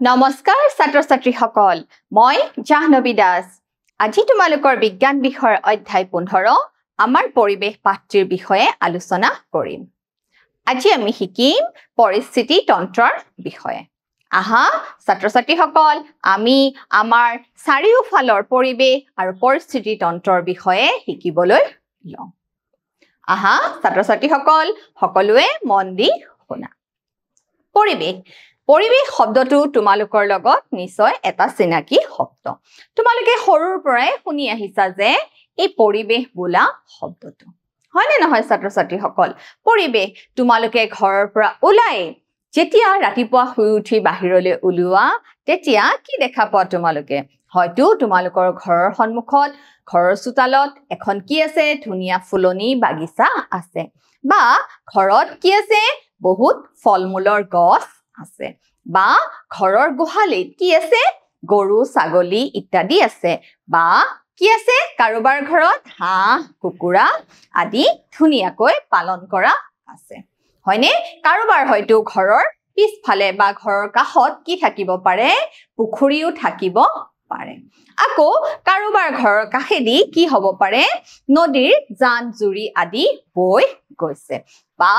নমস্কাৰ ছাত্ৰ-ছাত্ৰী সকল মই জাহ্নবী দাস আজি তোমালোকৰ বিজ্ঞান বিষয়ৰ অধ্যায় 15 আমাৰ পৰিবেশ পাঠটিৰ বিষয়ে আলোচনা কৰিম আজি আমি শিকিম পৰিস্থিতি তন্ত্ৰৰ বিষয়ে আহা ছাত্ৰ-ছাত্ৰী সকল আমি আমাৰ চাৰিওফালৰ পৰিবেশ আৰু পৰিস্থিতি তন্ত্ৰৰ বিষয়ে শিকিবলৈ লওঁ আহা ছাত্ৰ-ছাত্ৰী সকল সকলোৱে মন দি শুনা পৰিবেশ শব্দটো তোমালোকৰ লগত নিশ্চয় এটা চিনাকি শব্দ তোমালোকে সৰুৰ পৰাই শুনি আহিছা যে এই পৰিবেশ বোলা শব্দটো হয় নে নহয় ছাত্ৰ-ছাত্ৰী সকল পৰিবেশ তোমালোকে ঘৰৰ পৰা ওলাই যেতিয়া ৰাতিপুৱা শুই উঠি বাহিৰলৈ ওলোৱা তেতিয়া কি দেখা পোৱা তোমালোকে হয়তো তোমালোকৰ ঘৰৰ সন্মুখত ঘৰৰ চোতালত এখন কি আছে ধুনীয়া ফুলনি বাগিচা আছে বা ঘৰত কি আছে বহুত ফলমূলৰ গছ আছে বা ঘৰৰ গোহালিত কি আছে গৰু ছাগলী ইত্যাদি আছে বা কি আছে কাৰোবাৰ ঘৰত হাঁহ কুকুৰা আদি ধুনীয়াকৈ পালন কৰা আছে হয়নে কাৰোবাৰ হয়তো ঘৰৰ পিছফালে বা ঘৰৰ কাষত কি থাকিব পাৰে পুখুৰীও থাকিব পাৰে আকৌ কাৰোবাৰ ঘৰৰ কাষেদি কি হ'ব পাৰে নদীৰ জান জুৰি আদি বৈ গৈছে বা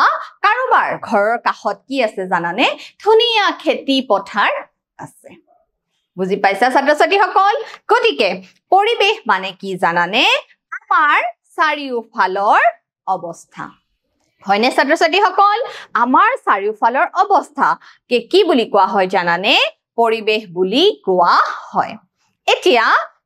কাৰোবাৰ ঘৰৰ কাষত কি আছে জানানে ধুনীয়া খেতি পথাৰ আছে বুজি পাইছা ছাত্ৰ-ছাত্ৰী সকল গতিকে পৰিবেশ মানে কি জানানে আমাৰ চাৰিওফালৰ অৱস্থা হয়নে ছাত্ৰ-ছাত্ৰী সকল আমাৰ চাৰিওফালৰ অৱস্থা কি বুলি কোৱা হয় জানানে পৰিবেশ বুলি কোৱা হয় এতিয়া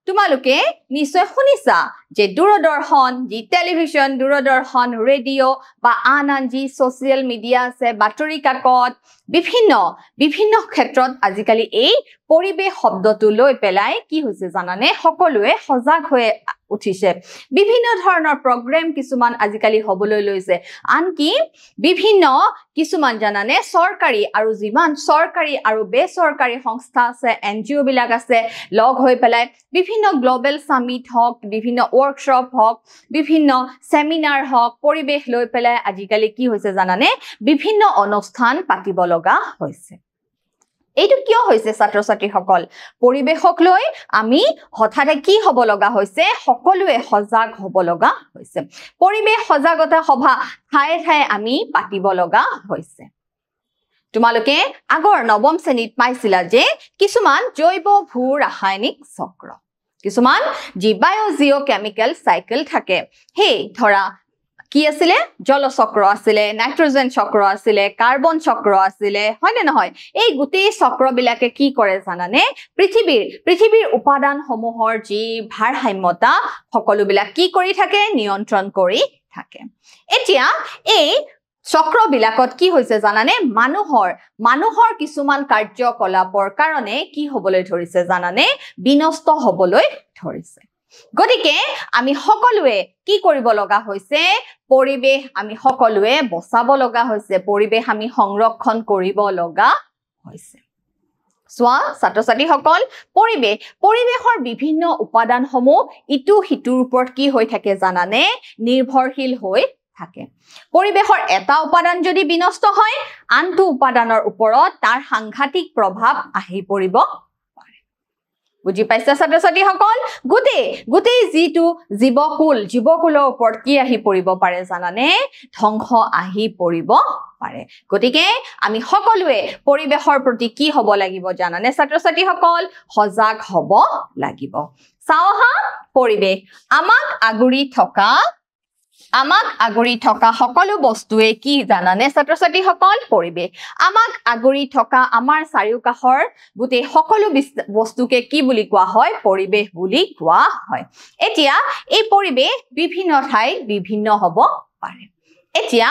তোমালোকে নিশ্চয় শুনিছা যে দূৰদৰ্শন যি টেলিভিছন দূৰদৰ্শন ৰেডিঅ' বা আন যি ছ'চিয়েল মিডিয়া আছে বাতৰি কাকত বিভিন্ন ক্ষেত্ৰত আজিকালি এই পৰিবেশ শব্দটো লৈ পেলাই কি হৈছে জানানে সকলোৱে সজাগ হৈ উঠিছে বিভিন্ন ধৰণৰ প্ৰগ্ৰাম কিছুমান আজিকালি হ'বলৈ লৈছে আনকি বিভিন্ন কিছুমান জানানে চৰকাৰী আৰু যিমান চৰকাৰী আৰু বেচৰকাৰী সংস্থা আছে এনজিঅ' বিলাক আছে লগ হৈ পেলাই বিভিন্ন গ্লোবেল সামিট হওক বিভিন্ন ৱৰ্কশ্বপ হওক বিভিন্ন সেমিনাৰ হওক পৰিবেশ লৈ পেলাই আজিকালি কি হৈছে জানানে বিভিন্ন অনুষ্ঠান পাতিব লগা হৈছে এইটো কিয় হৈছে ছাত্ৰ-ছাত্ৰী সকল পৰিবেশক লৈ আমি হঠাতে কি হ'ব লগা হৈছে সকলোৱে সজাগ হ'ব লগা হৈছে পৰিবেশ সজাগতা সভা ঠায়ে ঠায়ে আমি পাতিব লগা হৈছে তোমালোকে আগৰ নৱম শ্ৰেণীত পাইছিলা যে কিছুমান জৈৱ ভূ ৰাসায়নিক চক্ৰ কিছুমান যি বায়'জিঅ'কেমিকেল চাইকেল থাকে সেই ধৰা কি আছিলে জল চক্ৰ আছিলে নাইট্ৰজেন চক্ৰ আছিলে কাৰ্বন চক্ৰ আছিলে হয় নে নহয় এই গোটেই চক্ৰবিলাকে কি কৰে জানানে পৃথিৱীৰ উপাদানসমূহৰ যি ভাৰসাম্যতা সকলোবিলাক কি কৰি থাকে নিয়ন্ত্ৰণ কৰি থাকে এতিয়া এই চক্ৰবিলাকত কি হৈছে জানানে মানুহৰ কিছুমান কাৰ্যকলাপৰ কাৰণে কি হ'বলৈ ধৰিছে জানানে বিনষ্ট হ'বলৈ ধৰিছে গতিকে আমি সকলোৱে কি কৰিব লগা হৈছে পৰিবেশ আমি সকলোৱে বচাব লগা হৈছে পৰিবেশ আমি সংৰক্ষণ কৰিব লগা হৈছে সোৱা ছাত্ৰ-ছাত্ৰী সকল পৰিবেশৰ বিভিন্ন উপাদানসমূহ ইটো সিটোৰ ওপৰত কি হৈ থাকে জানানে নিৰ্ভৰশীল হৈ থাকে পৰিবেশৰ এটা উপাদান যদি বিনষ্ট হয় আনটো উপাদানৰ ওপৰত তাৰ সাংঘাতিক প্ৰভাৱ আহি পৰিব বুজি পাইছা ছাত্ৰ-ছাত্ৰী সকল গোটেই যিটো জীৱকুলৰ ওপৰত কি আহি পৰিব পাৰে জানানে ধ্বংস আহি পৰিব পাৰে গতিকে আমি সকলোৱে পৰিবেশৰ প্ৰতি কি হ'ব লাগিব জানানে ছাত্ৰ-ছাত্ৰী সকল সজাগ হ'ব লাগিব চাওহা পৰিবেশ আমাক আগুৰি থকা সকলো বস্তুৱে কি জানানে ছাত্ৰ-ছাত্ৰী সকল পৰিবেশ আমাক আগুৰি থকা আমাৰ চাৰিওকাষৰ গোটেই সকলো বস্তুকে কি বুলি কোৱা হয় পৰিবেশ বুলি কোৱা হয় এতিয়া এই পৰিবেশ বিভিন্ন ঠাইত বিভিন্ন হ'ব পাৰে এতিয়া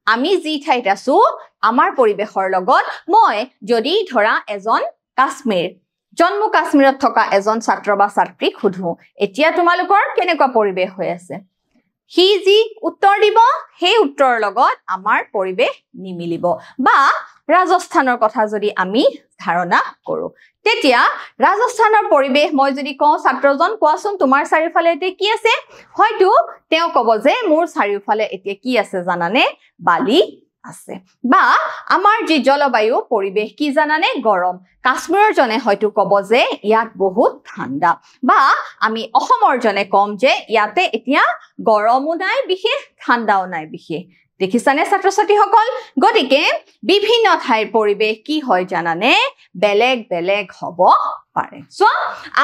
আমি যি ঠাইত আছো আমাৰ পৰিবেশৰ লগত মই যদি ধৰা এজন জম্মু কাশ্মীৰত থকা এজন ছাত্ৰ বা ছাত্ৰীক সুধো এতিয়া তোমালোকৰ কেনেকুৱা পৰিবেশ হৈ আছে হি যি উত্তৰ দিব সেই উত্তৰৰ লগত আমাৰ পৰিবেশ নিমিলিব বা ৰাজস্থানৰ কথা যদি আমি ধাৰণা কৰো তেতিয়া ৰাজস্থানৰ পৰিবেশ মই যদি কওঁ ছাত্ৰজন কোৱাচোন তোমাৰ চাৰিওফালে এতিয়া কি আছে হয়তো তেওঁ ক'ব যে মোৰ চাৰিওফালে এতিয়া কি আছে জানানে বালি আছে বা আমাৰ যি জলবায়ু পৰিবেশ কি জানানে গৰম কাশ্মীৰৰ জনে হয়তো কব যে ইয়াত বহুত ঠাণ্ডা বা আমি অসমৰ জনে কম যে ইয়াতে এতিয়া গৰমো নাই বিশেষ ঠাণ্ডাও নাই বিশেষ দেখিছানে ছাত্ৰ ছাত্ৰীসকল গতিকে বিভিন্ন ঠাইৰ পৰিবেশ কি হয় জানানে বেলেগ বেলেগ হ'ব পাৰে সো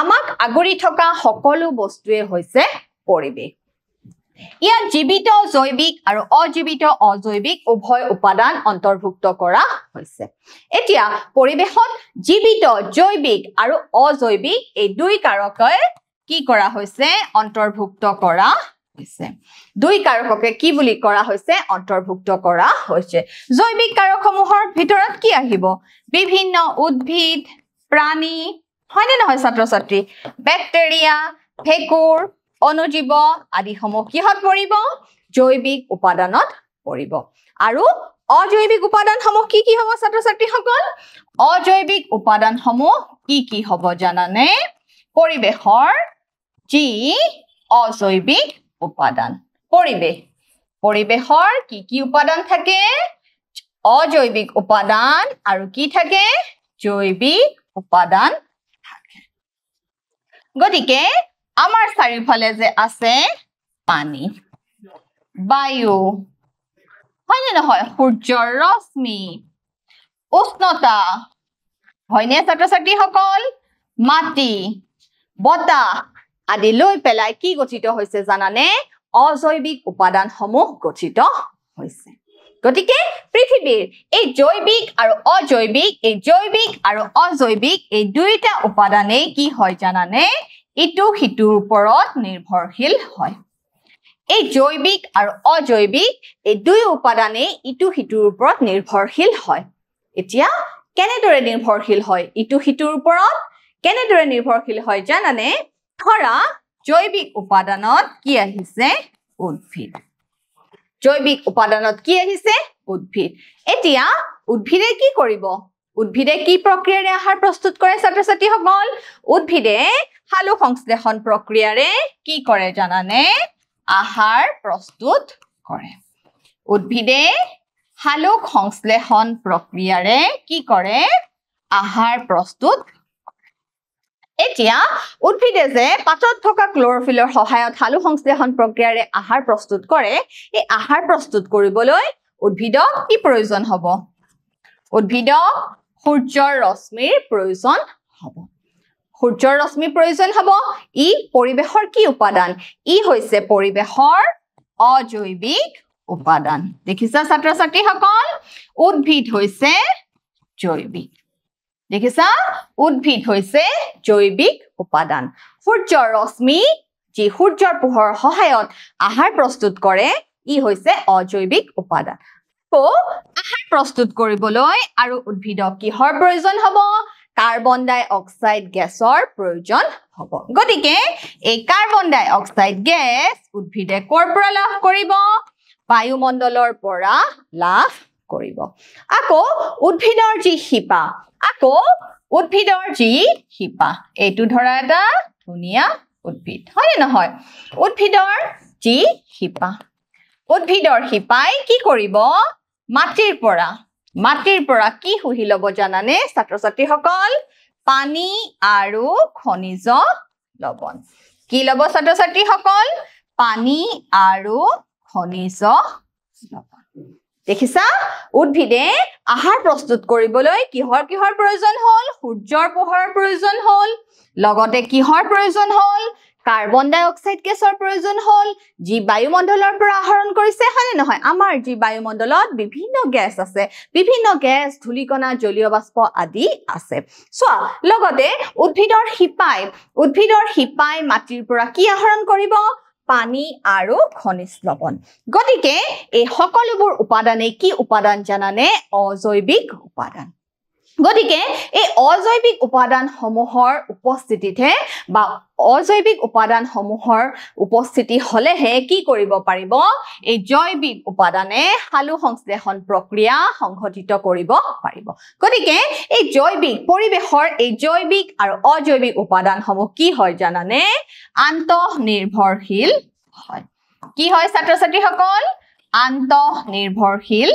আমাক আগৰি থকা সকলো বস্তুৱে হৈছে পৰিবেশ ইয়াত জীৱিত জৈৱিক আৰু অজীৱিত অজৈৱিক উভয় উপাদান অন্তৰ্ভুক্ত কৰা হৈছে এতিয়া পৰিবেশত জীৱিত জৈৱিক আৰু অজৈৱিক এই দুই কাৰকে কি কৰা হৈছে অন্তৰ্ভুক্ত কৰা হৈছে দুই কাৰককে কি বুলি কৰা হৈছে অন্তৰ্ভুক্ত কৰা হৈছে জৈৱিক কাৰকসমূহৰ ভিতৰত কি আহিব বিভিন্ন উদ্ভিদ প্ৰাণী হয়নে নহয় ছাত্ৰ ছাত্ৰী বেক্টেৰিয়া ভেঁকুৰ অনুজীৱ আদি সমূহ কিহত পৰিব জৈৱিক উপাদানত পৰিব আৰু অজৈৱিক উপাদান সমূহ কি হ'ব ছাত্ৰ ছাত্ৰীসকল অজৈৱিক উপাদান সমূহ কি হ'ব জানানে পৰিবেশৰ যি অজৈৱিক উপাদান পৰিবেশৰ কি উপাদান থাকে অজৈৱিক উপাদান আৰু কি থাকে জৈৱিক উপাদান থাকে গতিকে আমাৰ চাৰিওফালে যে আছে পানী বায়ু হয়নে নহয় সূৰ্যৰ ৰশ্মি উষ্ণতা হয়নে ছাত্ৰ ছাত্ৰীসকল মাটি বতাহ আদি লৈ পেলাই কি গঠিত হৈছে জানানে অজৈৱিক উপাদানসমূহ গঠিত হৈছে গতিকে পৃথিৱীৰ এই জৈৱিক আৰু অজৈৱিক এই দুইটা উপাদানেই কি হয় জানানে ইটো হিতুৰ ওপৰত নিৰ্ভৰশীল হয় এই জৈৱিক আৰু অজৈৱিক এই দুই উপাদানেই ইটো হিতুৰ ওপৰত নিৰ্ভৰশীল হয় এতিয়া কেনেদৰে নিৰ্ভৰশীল হয় ইটো হিতুৰ ওপৰত কেনেদৰে নিৰ্ভৰশীল হয় জানানে ধৰা জৈৱিক উপাদানত কি আহিছে উদ্ভিদ জৈৱিক উপাদানত কি আহিছে উদ্ভিদ এতিয়া উদ্ভিদে কি কৰিব উদ্ভিদে কি প্ৰক্ৰিয়াৰে আহাৰ প্ৰস্তুত কৰে ছাত্ৰ ছাত্ৰীসকল উদ্ভিদে সালোক সংশ্লেষণ প্ৰক্ৰিয়াৰে কি কৰে জানানে আহাৰ প্ৰস্তুত কৰে উদ্ভিদে সালোক সংশ্লেষণ প্ৰক্ৰিয়াৰে কি কৰে আহাৰ প্ৰস্তুত এতিয়া উদ্ভিদে যে পাতত থকা ক্লোৰোফিলৰ সহায়ত সালোক সংশ্লেষণ প্ৰক্ৰিয়াৰে আহাৰ প্ৰস্তুত কৰে এই আহাৰ প্ৰস্তুত কৰিবলৈ উদ্ভিদক কি প্ৰয়োজন হ'ব উদ্ভিদক সূৰ্যৰ ৰশ্মিৰ প্ৰয়োজন হ'ব সূৰ্যৰ ৰশ্মিৰ প্ৰয়োজন হ'ব ই পৰিবেশৰ কি উপাদান ই হৈছে পৰিবেশৰ অজৈৱিক উপাদান দেখিছা ছাত্ৰ ছাত্ৰীসকল উদ্ভিদ হৈছে জৈৱিক দেখিছা উদ্ভিদ হৈছে জৈৱিক উপাদান সূৰ্যৰ ৰশ্মি যি সূৰ্যৰ পোহৰৰ সহায়ত আহাৰ প্ৰস্তুত কৰে ই হৈছে অজৈৱিক উপাদান তো আহাৰ প্ৰস্তুত কৰিবলৈ আৰু উদ্ভিদক কিহৰ প্ৰয়োজন হ'ব কাৰ্বন ডাই অক্সাইড গেছৰ প্ৰয়োজন হ'ব গতিকে এই কাৰ্বন ডাই অক্সাইড গেছ উদ্ভিদে ক'ৰ পৰা লাভ কৰিব বায়ুমণ্ডলৰ পৰা লাভ কৰিব আকৌ উদ্ভিদৰ যি শিপা এইটো ধৰা এটা ধুনীয়া উদ্ভিদ হয়নে নহয় উদ্ভিদৰ যি শিপা উদ্ভিদৰ শিপাই কি কৰিব মাটিৰ পৰা কি শুহি ল'ব জানানে ছাত্ৰ ছাত্ৰীসকল পানী আৰু খনিজ লৱণ কি ল'ব ছাত্ৰ ছাত্ৰীসকল পানী আৰু খনিজ লৱণ দেখিছা উদ্ভিদে আহাৰ প্ৰস্তুত কৰিবলৈ কিহৰ প্ৰয়োজন হ'ল সূৰ্যৰ পোহৰৰ প্ৰয়োজন হ'ল লগতে কিহৰ প্ৰয়োজন হ'ল কাৰ্বন ডাই অক্সাইড গেছৰ প্ৰয়োজন হ'ল যি বায়ুমণ্ডলৰ পৰা আহৰণ কৰিছে হয়নে নহয় আমাৰ যি বায়ুমণ্ডলত বিভিন্ন গেছ আছে বিভিন্ন গেছ ধূলিকণা জলীয় বাষ্প আদি আছে চোৱা লগতে উদ্ভিদৰ শিপাই মাটিৰ পৰা কি আহৰণ কৰিব পানী আৰু খনিজ লৱণ গতিকে এই সকলোবোৰ উপাদানে কি উপাদান জানানে অজৈৱিক উপাদান গতিকে এই অজৈৱিক উপাদানসমূহৰ উপস্থিতিতে বা অজৈৱিক উপাদানসমূহৰ উপস্থিতি হলেহে কি কৰিব পাৰিব এই জৈৱিক উপাদানে সালোক সংশ্লেষণ প্ৰক্ৰিয়া সংঘটিত কৰিব পাৰিব গতিকে এই জৈৱিক পৰিবেশৰ এই জৈৱিক আৰু অজৈৱিক উপাদানসমূহ কি হয় জানানে আন্তঃনিৰ্ভৰশীল হয় কি হয় ছাত্ৰ ছাত্ৰীসকল আন্তঃনিৰ্ভৰশীল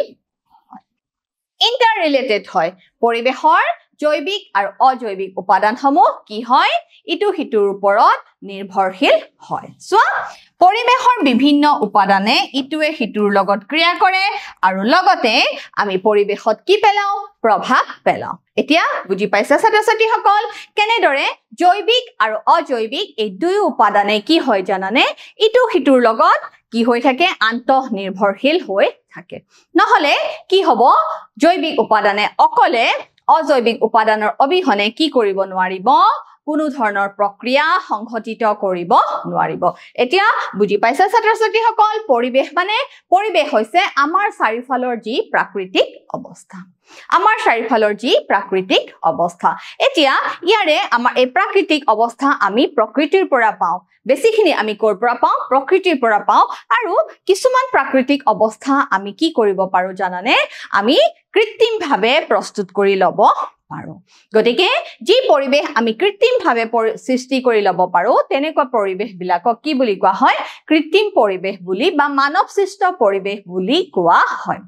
ইন্টাৰ ৰিলেটেড হয় পৰিবেশৰ জৈৱিক আৰু অজৈৱিক উপাদানসমূহ কি হয় ইটো হিতুৰ ওপৰত নিৰ্ভৰশীল হয় সোৱা পৰিবেশৰ বিভিন্ন উপাদানে ইটোৱে হিতুৰ লগত ক্ৰিয়া কৰে আৰু লগতে আমি পৰিবেশত কি পেলাও প্ৰভাৱ পেলাও এতিয়া বুজি পাইছা ছাত্ৰ-ছাত্ৰী সকল কেনেদৰে জৈৱিক আৰু অজৈৱিক এই দুই উপাদানে কি হয় জানানে ইটো হিতুৰ লগত কি হৈ থাকে আন্তঃ নিৰ্ভৰশীল হৈ থাকে নহলে কি হ'ব জৈৱিক উপাদানে অকলে অজৈৱিক উপাদানৰ অবিহনে কি কৰিব নোৱাৰিব কোনো ধৰণৰ প্ৰক্ৰিয়া সংঘটিত কৰিব নোৱাৰিব এতিয়া বুজি পাইছা ছাত্ৰ-ছাত্ৰী সকল পৰিবেশ হৈছে আমাৰ চাৰিফালৰ যি প্ৰাকৃতিক অৱস্থা আমাৰ চাৰিফালৰ যি প্ৰাকৃতিক অৱস্থা এতিয়া ইয়াৰে আমাৰ এই প্ৰাকৃতিক অৱস্থা আমি প্ৰকৃতিৰ পৰা পাওঁ বেছিখিনি আমি কৰ পৰা পাওঁ প্ৰকৃতিৰ পৰা পাওঁ আৰু কিছুমান প্ৰাকৃতিক অৱস্থা আমি কি কৰিব পাৰো জানানে আমি কৃত্ৰিমভাৱে প্ৰস্তুত কৰি লব পাৰো গতিকে যি পৰিবেশ আমি কৃত্ৰিমভাৱে সৃষ্টি কৰি লব পাৰো তেনেকুৱা পৰিবেশ বিলাকক কি বুলি কোৱা হয় কৃত্ৰিম পৰিবেশ বুলি বা মানৱ সৃষ্ট পৰিবেশ বুলি কোৱা হয়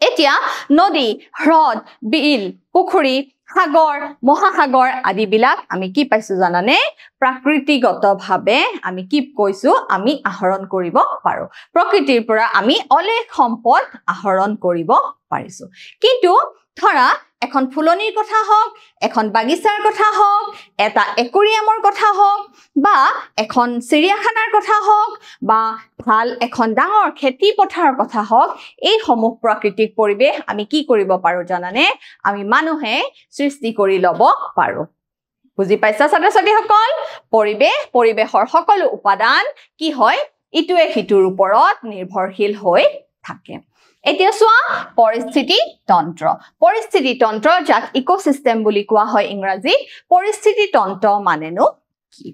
এতিয়া নদী হ্ৰদ বিল পুখুৰী সাগৰ মহাসাগৰ আদি বিলাক আমি কি পাইছো জানানে প্ৰাকৃতিগতভাৱে আমি কি কৈছো আমি আহৰণ কৰিব পাৰো প্ৰকৃতিৰ পৰা আমি অলেখ সম্পদ আহৰণ কৰিব পাৰিছো কিন্তু ধৰা এখন ফুলনিৰ কথা হওক এখন বাগিচাৰ কথা হওক এটা একুৰিয়ামৰ কথা হওক বা এখন চিৰিয়াখানাৰ কথা হওক বা ভাল এখন ডাঙৰ খেতি পথাৰৰ কথা হওক এই সমূহ প্ৰাকৃতিক পৰিবেশ আমি কি কৰিব পাৰো জানানে আমি মানুহে সৃষ্টি কৰি লব পাৰো বুজি পাইছা ছাত্ৰ-ছাত্ৰী সকল পৰিবেশৰ সকলো উপাদান কি হয় ইটোৱে হিতুৰ ওপৰত নিৰ্ভৰশীল হৈ থাকে এতিয়া সোৱা পৰিস্থিতি তন্ত্ৰ যাক ইকোসিস্টেম বুলি কোৱা হয় ইংৰাজীত পৰিস্থিতি তন্ত্ৰ মানেনো কি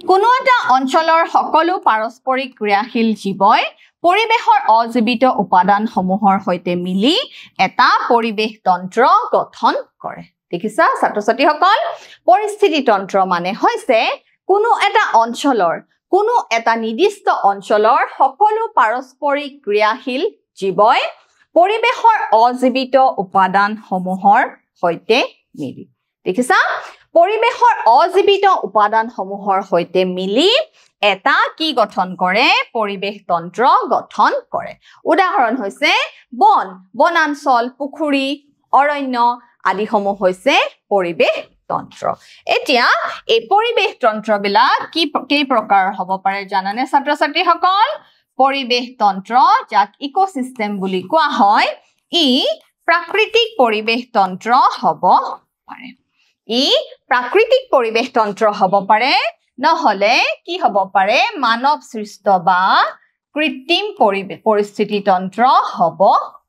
কোনো এটা অঞ্চলৰ সকলো পাৰস্পৰিক ক্ৰিয়াশীল জীৱই পৰিবেশৰ অজীৱিত উপাদানসমূহৰ সৈতে মিলি এটা পৰিবেশ তন্ত্ৰ গঠন কৰে দেখিছা ছাত্ৰ-ছাত্ৰী সকল পৰিস্থিতি তন্ত্ৰ মানে হৈছে কোনো এটা অঞ্চলৰ কোনো এটা নিৰ্দিষ্ট অঞ্চলৰ সকলো পাৰস্পৰিক ক্ৰিয়াশীল জীৱই পৰিবেশৰ অজীৱিত উপাদানসমূহৰ সৈতে মিলি দেখিছা পৰিবেশৰ অজীৱিত উপাদানসমূহৰ সৈতে মিলি এটা কি গঠন কৰে পৰিবেশ তন্ত্ৰ গঠন কৰে উদাহৰণ হৈছে বনাঞ্চল পুখুৰী অৰণ্য আদি সমূহ হৈছে পৰিবেশ তন্ত্ৰ এতিয়া এই পৰিবেশ তন্ত্ৰবিলাক কি প্ৰকাৰৰ হ'ব পাৰে জানানে ছাত্ৰ-ছাত্ৰী সকল পৰিবেশ তন্ত্ৰ যাক ইকোসিস্টেম বুলি কোৱা হয় ই প্ৰাকৃতিক পৰিবেশ তন্ত্ৰ হ'ব পাৰে ই প্ৰাকৃতিক পৰিবেশ তন্ত্ৰ হ'ব পাৰে নহলে কি হ'ব পাৰে মানৱ সৃষ্ট বা কৃত্ৰিম পৰিস্থিতি তন্ত্ৰ হ'ব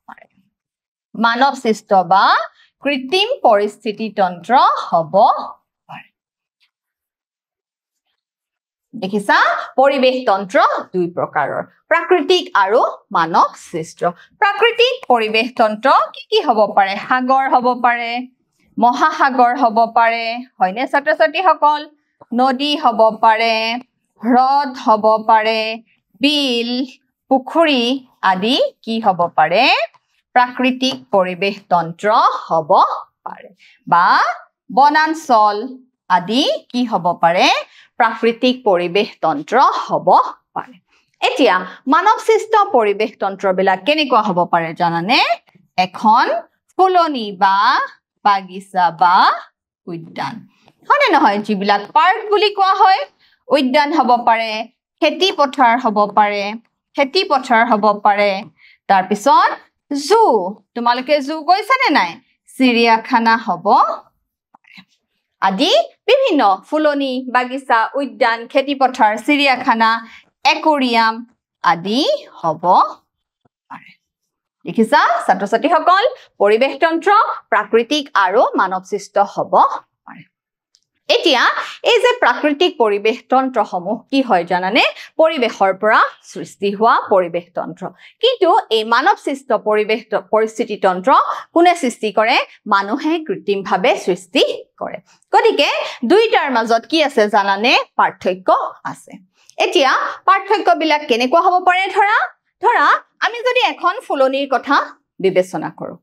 পাৰে মানৱ সৃষ্ট বা কৃত্ৰিম পৰিস্থিতি তন্ত্ৰ হ'ব পাৰে দেখিছা পৰিবেশ তন্ত্ৰ দুই প্ৰকাৰৰ প্ৰাকৃতিক আৰু মানৱ সৃষ্ট প্ৰাকৃতিক পৰিবেশ তন্ত্ৰ কি হ'ব পাৰে সাগৰ হ'ব পাৰে মহাসাগৰ হ'ব পাৰে হয়নে ছাত্ৰ-ছাত্ৰী সকল নদী হ'ব পাৰে হ্ৰদ হ'ব পাৰে বিল পুখুৰী আদি কি হ'ব পাৰে প্ৰাকৃতিক পৰিবেশ তন্ত্ৰ হ'ব পাৰে বা বনাঞ্চল আদি কি হ'ব পাৰে প্ৰাকৃতিক পৰিবেশ তন্ত্ৰ হ'ব পাৰে এতিয়া মানৱ সৃষ্ট পৰিবেশ তন্ত্ৰবিলাক কেনেকুৱা হ'ব পাৰে জানানে এখন ফুলনি বা বাগিচা বা উদ্যান হয়নে নহয় যিবিলাক পাৰ্ক বুলি কোৱা হয় উদ্যান হ'ব পাৰে খেতি পথাৰ হ'ব পাৰে তাৰ পিছত জু তোমালোকে জু গৈছানে নাই চিৰিয়াখানা হ'ব আদি বিভিন্ন ফুলনি বাগিচা উদ্যান খেতি পথাৰ চিৰিয়াখানা একুৰিয়াম আদি হ'ব পাৰে দেখিছা ছাত্ৰ-ছাত্ৰী সকল পৰিবেশ তন্ত্ৰ প্ৰাকৃতিক আৰু মানৱ সৃষ্ট হ'ব পাৰে এতিয়া এই যে প্ৰাকৃতিক পৰিবেশ তন্ত্ৰসমূহ কি হয় জানানে পৰিবেশৰ পৰা সৃষ্টি হোৱা পৰিবেশ তন্ত্ৰ কিন্তু এই মানৱ সৃষ্ট পৰিস্থিতি তন্ত্ৰ কোনে সৃষ্টি কৰে মানুহে কৃত্ৰিমভাৱে সৃষ্টি কৰে গতিকে দুইটাৰ মাজত কি আছে জানানে পাৰ্থক্য আছে এতিয়া পাৰ্থক্যবিলাক কেনেকুৱা হ'ব পাৰে ধৰা আমি যদি এখন ফুলনিৰ কথা বিবেচনা কৰো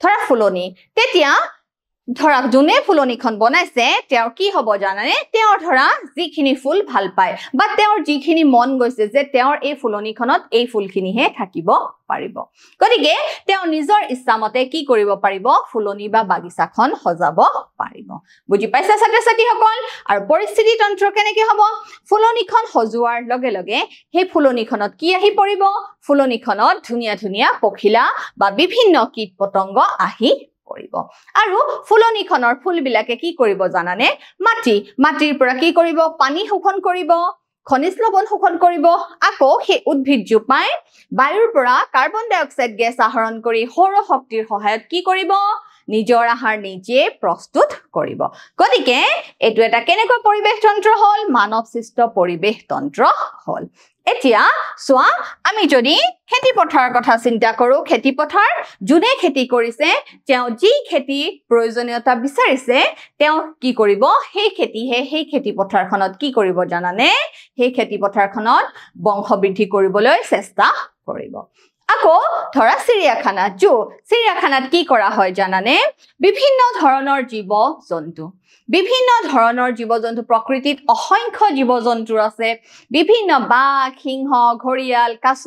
ধৰা ফুলনি তেতিয়া ধৰা যোনে ফুলনিখন বনাইছে তেওঁৰ কি হ'ব জানানে তেওঁৰ ধৰা যিখিনি ফুল ভাল পায় বা তেওঁৰ যিখিনি মন গৈছে যে তেওঁৰ এই ফুলনিখনত এই ফুলখিনিহে থাকিব পাৰিব গতিকে তেওঁ নিজৰ ইচ্ছামতে কি কৰিব পাৰিব ফুলনি বা বাগিচাখন সজাব পাৰিব বুজি পাইছা ছাত্ৰ-ছাত্ৰীসকল আৰু পৰিস্থিতি তন্ত্ৰ কেনেকৈ হ'ব ফুলনিখন সজোৱাৰ লগে লগে সেই ফুলনিখনত কি আহি পৰিব ফুলনিখনত ধুনীয়া ধুনীয়া পখিলা বা বিভিন্ন কীট পতংগ আহি কৰিব আৰু ফুলনিখনৰ ফুলবিলাকে কি কৰিব জানানে মাটিৰ পৰা কি কৰিব পানী শোষণ কৰিব খনিজ লৱণ শোষণ কৰিব আকৌ সেই উদ্ভিদ জোপাই বায়ুৰ পৰা কাৰ্বন ডাই অক্সাইড গেছ আহৰণ কৰি সৌৰ শক্তিৰ সহায়ত কি কৰিব নিজৰ আহাৰ নিজে প্ৰস্তুত কৰিব গতিকে এটো এটা কেনেকৈ পৰিবেশ তন্ত্ৰ হল মানৱ সৃষ্ট পৰিবেশ তন্ত্ৰ হল এতিয়া সোৱা আমি যদি খেতি পথাৰৰ কথা চিন্তা কৰো খেতি পথাৰ জুনে খেতি কৰিছে তেওঁ যি খেতি প্ৰয়োজনীয়তা বিচাৰিছে তেওঁ কি কৰিব সেই খেতি পথাৰখনত কি কৰিব জানানে সেই খেতি পথাৰখনত বংশ বৃদ্ধি কৰিবলৈ চেষ্টা কৰিব আকৌ ধৰা চিৰিয়াখানাত কি কৰা হয় জানানে বিভিন্ন ধৰণৰ জীৱ-জন্তু প্ৰকৃতিত অসংখ্য জীৱ-জন্তু আছে বিভিন্ন বাঘ সিংহ ঘৰিয়াল কাছ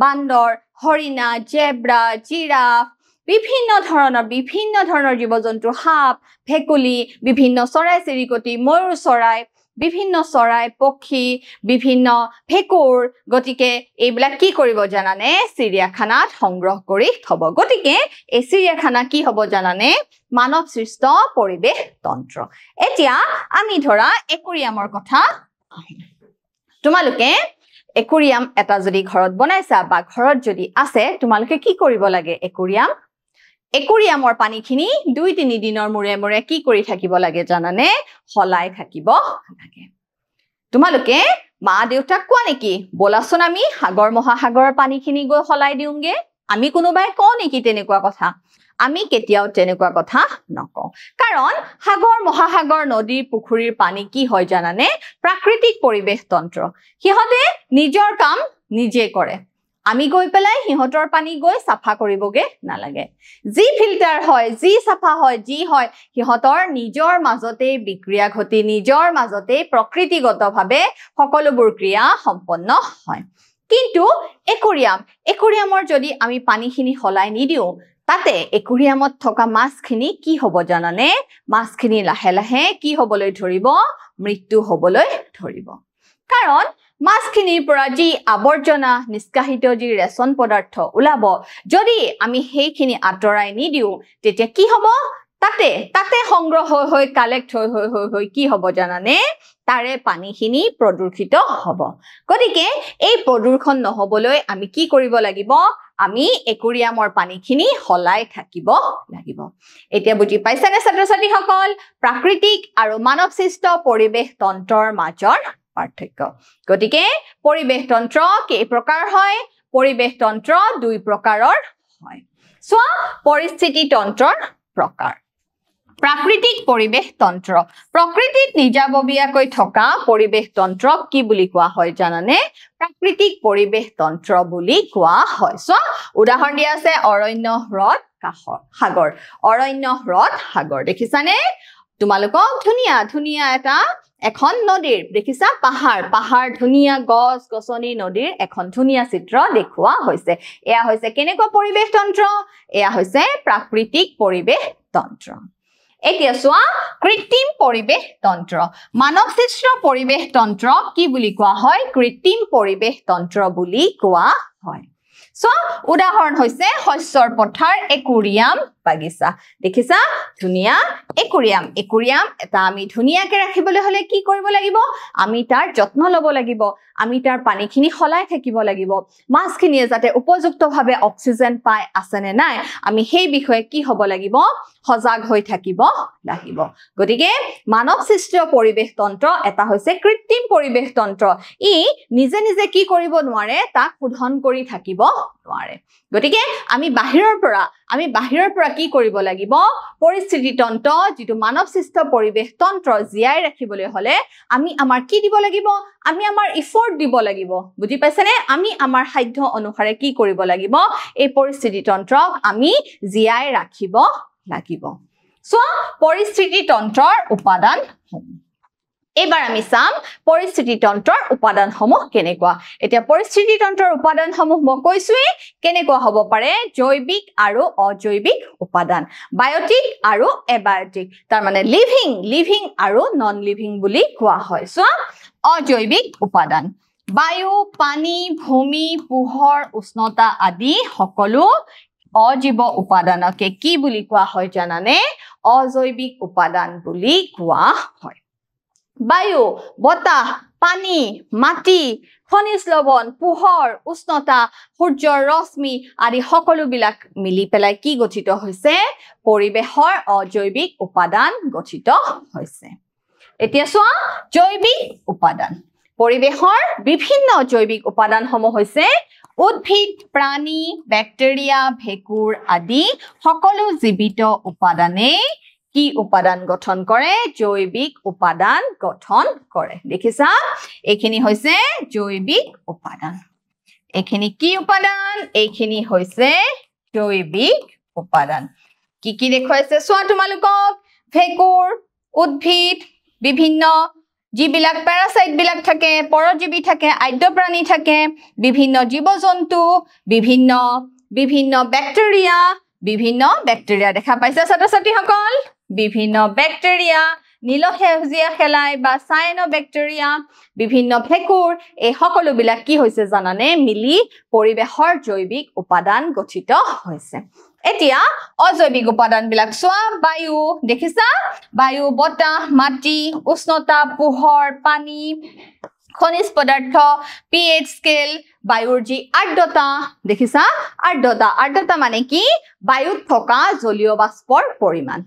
বান্দৰ হৰিণা জেব্ৰা জিৰাফ বিভিন্ন ধৰণৰ জীৱ-জন্তু সাপ ভেকুলি বিভিন্ন চৰাই চিৰিকটি ময়ূৰ চৰাই বিভিন্ন চৰাই পক্ষী বিভিন্ন ভেকুৰ গতিকে এইবিলাক কি কৰিব জানানে চিৰিয়াখানাত সংগ্ৰহ কৰি থব গতিকে এই চিৰিয়াখানা কি হ'ব জানানে মানৱ সৃষ্ট পৰিবেশ তন্ত্ৰ এতিয়া আমি ধৰা একুৰিয়ামৰ কথা তোমালোকে একুৰিয়াম এটা যদি ঘৰত বনাইছা বা ঘৰত যদি আছে তোমালোকে কি কৰিব লাগে একুৰিয়ামৰ পানীখিনি 2-3 দিনৰ মূৰে কি কৰি থাকিব লাগে জানানে হলাই থাকিব লাগে তোমালোকে মা দেউতাক কোৱা নেকি বলাচোন আমি সাগৰ মহাসাগৰৰ পানীখিনি গৈ হলাই দিওঁগে আমি কোনোবাই কওঁ নেকি তেনেকুৱা কথা আমি কেতিয়াও তেনেকুৱা কথা নকওঁ কাৰণ সাগৰ মহাসাগৰ নদী পুখুৰীৰ পানী কি হয় জানানে প্ৰাকৃতিক পৰিবেশ তন্ত্ৰ সিহঁতে নিজৰ কাম নিজে কৰে আমি গৈ পেলাই সিহঁতৰ পানী গৈ সাফা কৰিবগে নালাগে যি ফিল্টাৰ হয় যি সাফা হয় যি হয় সিহঁতৰ নিজৰ মাজতে বিক্ৰিয়া ঘটি নিজৰ মাজতে প্ৰকৃতিগতভাৱে সকলোবোৰ ক্ৰিয়া সম্পন্ন হয় কিন্তু একুৰিয়ামৰ যদি আমি পানীখিনি হলাই নিদিও তাতে একুৰিয়ামত থকা মাছখিনি কি হ'ব জানানে মাছখিনি লাহে লাহে কি হ'বলৈ ধৰিব মৃত্যু হ'বলৈ ধৰিব কাৰণ মাছখিনিৰ পৰা যি আৱৰ্জনা নিষ্কাশিত যি ৰেচন পদাৰ্থ ওলাব যদি আমি সেইখিনি আঁতৰাই নিদিও তেতিয়া কি হ'ব তাতে সংগ্ৰহ হৈ কালেক্ট হৈ কি হ'ব জানানে তাৰে পানীখিনি প্ৰদূষিত হ'ব গতিকে এই প্ৰদূষণ নহবলৈ আমি কি কৰিব লাগিব আমি একুৰিয়ামৰ পানীখিনি হলাই থাকিব লাগিব এতিয়া বুজি পাইছানে ছাত্ৰ-ছাত্ৰীসকল প্ৰাকৃতিক আৰু মানৱ সৃষ্ট পৰিবেশ তন্ত্ৰৰ মাজৰ পাৰ্থক্য গতিকে পৰিবেশ তন্ত্ৰ কেই প্ৰকাৰ হয় পৰিবেশ তন্ত্ৰ 2 প্ৰকাৰৰ হয় সোৱা পৰিস্থিতি তন্ত্ৰৰ প্ৰকাৰ প্ৰাকৃতিক পৰিবেশ তন্ত্ৰ প্ৰকৃতিত নিজাববীয়াকৈ থকা পৰিবেশ তন্ত্ৰক কি বুলি কোৱা হয় জানানে প্ৰাকৃতিক পৰিবেশ তন্ত্ৰ বুলি কোৱা হয় সোৱা উদাহৰণ দিয়া আছে অৰণ্য হ্ৰদ সাগৰ দেখিছানে তোমালোকক ধুনীয়া এটা এখন নদীৰ দেখিছা পাহাৰ ধুনীয়া গছ গছনি নদীৰ এখন ধুনীয়া চিত্ৰ দেখুৱা হৈছে এয়া হৈছে কেনেকুৱা পৰিবেশ তন্ত্ৰ এয়া হৈছে প্ৰাকৃতিক পৰিবেশ তন্ত্ৰ এতিয়া সোৱা কৃত্ৰিম পৰিবেশ তন্ত্ৰ মানৱ সৃষ্ট পৰিবেশ তন্ত্ৰ কি বুলি কোৱা হয় কৃত্ৰিম পৰিবেশ তন্ত্ৰ বুলি কোৱা হয় সো উদাহৰণ হৈছে শস্যৰ পথাৰ একুৰিয়াম বাগিচা দেখিছা ধুনীয়া একুৰিয়াম এটা আমি ধুনীয়াকে ৰাখিবলৈ হলে কি কৰিব লাগিব আমি তাৰ যত্ন ল'ব লাগিব আমি তাৰ পানীখিনি হলাই থাকিব লাগিব মাছখিনিয়ে যাতে উপযুক্তভাৱে অক্সিজেন পায় আছে নে নাই আমি সেই বিষয়ে কি হ'ব লাগিব সজাগ হৈ থাকিব লাগিব গতিকে মানৱ সৃষ্ট পৰিবেশ তন্ত্ৰ এটা হৈছে কৃত্ৰিম পৰিবেশ তন্ত্ৰ ই নিজে কি কৰিব নোৱাৰে তাক শোধন কৰি থাকিব নোৱাৰে গতিকে আমি বাহিৰৰ পৰা আমি বাহিৰৰ পৰা কি কৰিব লাগিব পৰিস্থিতি তন্ত্ৰ যেটো মানৱ সৃষ্ট পৰিবেশ তন্ত্ৰ জিয়াই ৰাখিবলৈ হলে আমি আমাৰ কি দিব লাগিব আমি আমাৰ এফৰ্ট দিব লাগিব বুজি পাইছানে আমি আমাৰ সাধ্য অনুসাৰে কি কৰিব লাগিব এই পৰিস্থিতি তন্ত্ৰক আমি জিয়াই ৰাখিব লাগিব সো পৰিস্থিতি তন্ত্ৰৰ উপাদান এবাৰ আমি চাম পৰিস্থিতি তন্ত্ৰৰ উপাদানসমূহ কেনেকুৱা এতিয়া পৰিস্থিতি তন্ত্ৰৰ উপাদানসমূহ মই কৈছোৱে কেনেকুৱা হ'ব পাৰে জৈৱিক আৰু অজৈৱিক উপাদান বায়োটিক আৰু এবায়োটিক তাৰ মানে লিভিং আৰু নন লিভিং বুলি কোৱা হয় সো অজৈৱিক উপাদান বায়ু পানী ভূমি পোহৰ উষ্ণতা আদি সকলো অজীৱ উপাদানকে কি বুলি কোৱা হয় জানানে অজৈৱিক উপাদান বুলি কোৱা হয় বায়ু বতাহ পানী মাটি খনিজ লৱণ পোহৰ উষ্ণতা সূৰ্যৰ ৰশ্মি আদি সকলো বিলাক মিলি পেলাই কি গঠিত হৈছে পৰিবেশৰ অজৈৱিক উপাদান গঠিত হৈছে এতিয়া চোৱা জৈৱিক উপাদান পৰিবেশৰ বিভিন্ন জৈৱিক উপাদানসমূহ হৈছে উদ্ভিদ প্ৰাণী ব্যাক্টেৰিয়া ভেঁকুৰ আদি সকলো জীৱিত উপাদানে কি উপাদান গঠন কৰে জৈৱিক উপাদান গঠন কৰে দেখিছা এইখিনি হৈছে জৈৱিক উপাদান এইখিনি কি উপাদান এইখিনি হৈছে জৈৱিক উপাদান কি দেখুৱাইছে চোৱা তোমালোকক ভেঁকুৰ উদ্ভিদ বিভিন্ন যিবিলাক প্যাৰাসাইট বিলাক থাকে পৰজীৱী থাকে আদ্য প্ৰাণী থাকে বিভিন্ন জীৱ-জন্তু বিভিন্ন ব্যাক্টেৰিয়া দেখা পাইছা ছাত্ৰ-ছাত্ৰীসকল বিভিন্ন ব্যাক্টেৰিয়া নীলসেউজীয়া শেলাই বা সায়ানোব্যাক্টেৰিয়া বিভিন্ন ভেঁকুৰ এই সকলো বিলাক কি হৈছে জানানে মিলি পৰিবেশৰ জৈৱিক উপাদান গঠিত হৈছে এতিয়া অজৈৱিক উপাদান বিলাক চোৱা বায়ু দেখিছা বায়ু বতাহ মাটি উষ্ণতা পোহৰ পানী খনিজ পদাৰ্থ pH স্কেল বায়ুৰ যি আৰ্দ্ৰতা দেখিছা আৰ্দ্ৰতা মানে কি বায়ুত থকা জলীয় বাষ্পৰ পৰিমাণ